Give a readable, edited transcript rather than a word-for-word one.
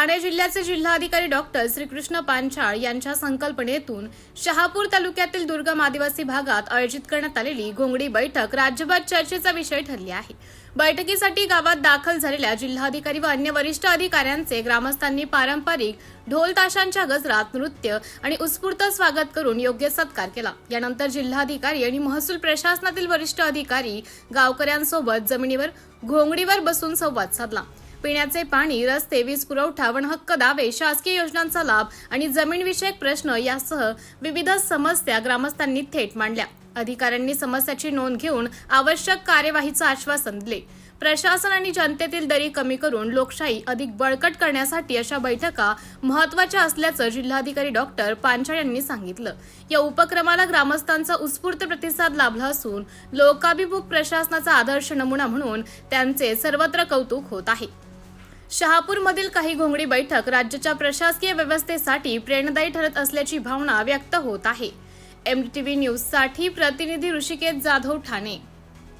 ठाणे जिल्ह्याचे जिल्हाधिकारी डॉक्टर श्रीकृष्ण पांचाळ यांच्या संकल्पनेतून शहापूर तालुक्यातील दुर्गम आदिवासी भागात आयोजित करण्यात आलेली घोंगडी बैठक राज्यभर चर्चेचा विषय ठरली आहे। बैठकीसाठी गावात दाखल झालेल्या जिल्हाधिकारी व अन्य वरिष्ठ अधिकाऱ्यांचे ग्रामस्थांनी पारंपरिक ढोल ताशांच्या गजरात नृत्य आणि उत्स्फूर्त स्वागत करून योग्य सत्कार केला। यानंतर जिल्हाधिकारी आणि महसूल प्रशासनातील वरिष्ठ अधिकारी गावकऱ्यांसोबत जमिनीवर घोंगडीवर बसून संवाद साधला। पिण्याचे पाणी, रस्ते, वीज पुरवठा, वनहक्क दावे, शासकीय योजनांचा लाभ आणि जमीनविषयक प्रश्न यासह विविध समस्या ग्रामस्थांनी थेट मांडल्या। अधिकाऱ्यांनी समस्याची नोंद घेऊन आवश्यक कार्यवाहीचं आश्वासन दिले। प्रशासन आणि जनतेतील दरी कमी करून लोकशाही अधिक बळकट करण्यासाठी अशा बैठका महत्त्वाच्या असल्याचं जिल्हाधिकारी डॉक्टर पांचाळ यांनी सांगितलं। या उपक्रमाला ग्रामस्थांचा उत्स्फूर्त प्रतिसाद लाभला असून लोकाभिमुख प्रशासनाचा आदर्श नमुना म्हणून त्यांचे सर्वत्र कौतुक होत आहे। शहापूरमधील काही घोंगडी बैठक राज्याच्या प्रशासकीय व्यवस्थेसाठी प्रेरणादायी ठरत असल्याची भावना व्यक्त होत आहे। MTV न्यूजसाठी प्रतिनिधी ऋषिकेश जाधव, ठाणे।